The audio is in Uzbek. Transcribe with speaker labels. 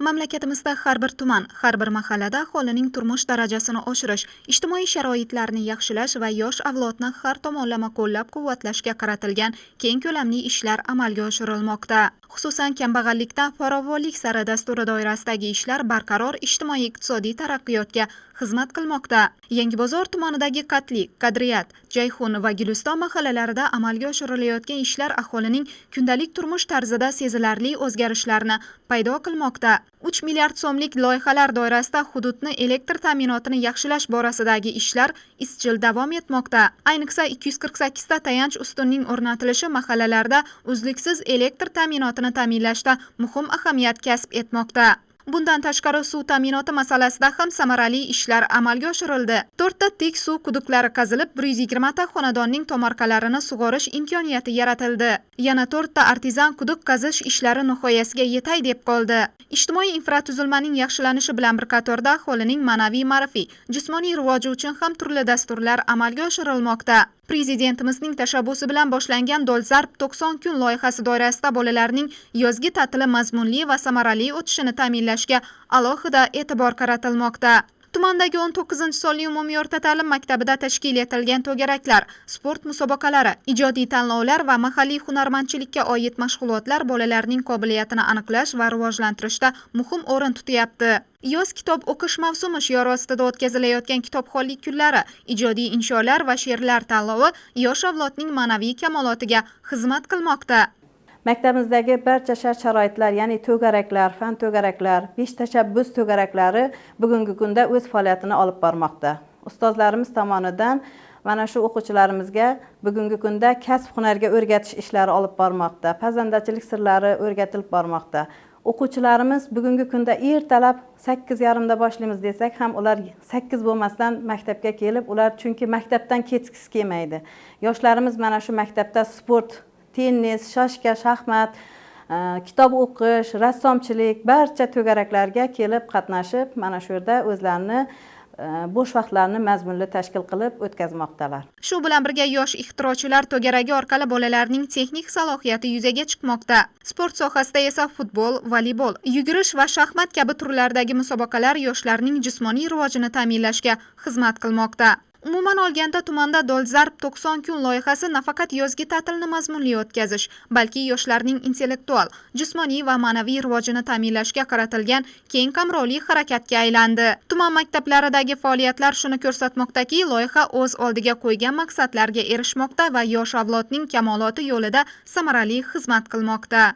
Speaker 1: Mamlakatimizda har bir tuman, har bir mahallada aholining turmush darajasini oshirish, ijtimoiy sharoitlarni yaxshilash va yosh avlodni har tomonlama qo'llab-quvvatlashga qaratilgan keng ko'lamli ishlar amalga oshirilmoqda. Xususan, kambag'allikdan farovonlik sari dasturi doirasidagi ishlar barqaror ijtimoiy-iqtisodiy taraqqiyotga xizmat qilmoqda. Yangibozor tumanidagi Qatli, Qadriyat, Jayxun va Guliston mahallalarida amalga oshirilayotgan ishlar aholining kundalik turmush tarzida sezilarli o'zgarishlarni paydo qilmoqda. 3 milliard so'mlik loyihalar doirasida hududni elektr ta'minotini yaxshilash borasidagi ishlar izchil davom etmoqda. Ayniqsa 248 ta tayanch ustunning o'rnatilishi mahallalarda uzluksiz elektr ta'minotini ta'minlashda muhim ahamiyat kasb etmoqda. Bundan tashqari suv ta'minoti masalasida ham samarali ishlar amalga oshirildi. 4 ta tik suv quduqlari qazilib, 120 ta xonadonning tomorqalarini sug'orish imkoniyati yaratildi. Yana 4 ta artizan quduq qazish ishlari nihoyasiga yetay deb qoldi. Ijtimoiy infratuzilmaning yaxshilanishi bilan bir qatorda aholining ma'naviy ma'rifiy, jismoniy rivoji uchun ham turli dasturlar amalga oshirilmoqda. Prezidentimizning tashabbusi bilan boshlangan Dolzarb 90 kun loyihasi doirasida bolalarning yozgi ta'tili mazmunli va samarali o'tishini ta'minlashga alohida e'tibor qaratilmoqda. Tumandagi 19-sonli umumiy o'rta ta'lim maktabida tashkil etilgan to'garaklar, sport musobaqalari, ijodiy tanlovlar va mahalliy hunarmandchilikka oid mashg'ulotlar bolalarning qobiliyatini aniqlash va rivojlantirishda muhim o'rin tutyapti. Yoz kitob o'qish mavsumi shiori ostida o'tkazilayotgan kitobxonlik kunlari, ijodiy insholar va she'rlar tanlovi yosh avlodning ma'naviy kamolotiga xizmat qilmoqda.
Speaker 2: Maktabimizdagi barcha shart-sharoitlar, ya'ni to'garaklar, fan to'garaklar, 5 tashabbus to'garaklari bugungi kunda o'z faoliyatini olib bormoqda. Ustozlarimiz tomonidan mana shu o'quvchilarimizga bugungi kunda kasb-hunarga o'rgatish ishlari olib bormoqda. Pazandachilik sirlari o'rgatilib bormoqda. O'quvchilarimiz bugungi kunda ertalab 8:30 da boshlaymiz desak ham ular 8 bo'lmasdan maktabga kelib, ular chunki maktabdan ketgisi kelmaydi. Yoshlarimiz mana shu maktabda sport, tennis, shashka, shaxmat, kitob o'qish, rassomchilik barcha to'garaklarga kelib qatnashib, mana shu yerda o'zlarini bo'sh vaqtlarini mazmunli tashkil qilib o'tkazmoqdalar.
Speaker 1: Shu bilan birga yosh ixtirochilar to'garagi orqali bolalarning texnik salohiyati yuzaga chiqmoqda. Sport sohasida esa futbol, voleybol, yugurish va shaxmat kabi turlardagi musobaqalar yoshlarning jismoniy rivojini ta'minlashga xizmat qilmoqda. Umuman olganda tumanda Dolzarb 90 kun loyihasi nafaqat yozgi ta'tilni mazmunli o'tkazish, balki yoshlarning intellektual, jismoniy va ma'naviy rivojini ta'minlashga qaratilgan keng qamrovli harakatga aylandi. Tuman maktablaridagi faoliyatlar shuni ko'rsatmoqdaki, loyiha o'z oldiga qo'ygan maqsadlarga erishmoqda va yosh avlodning kamoloti yo'lida samarali xizmat qilmoqda.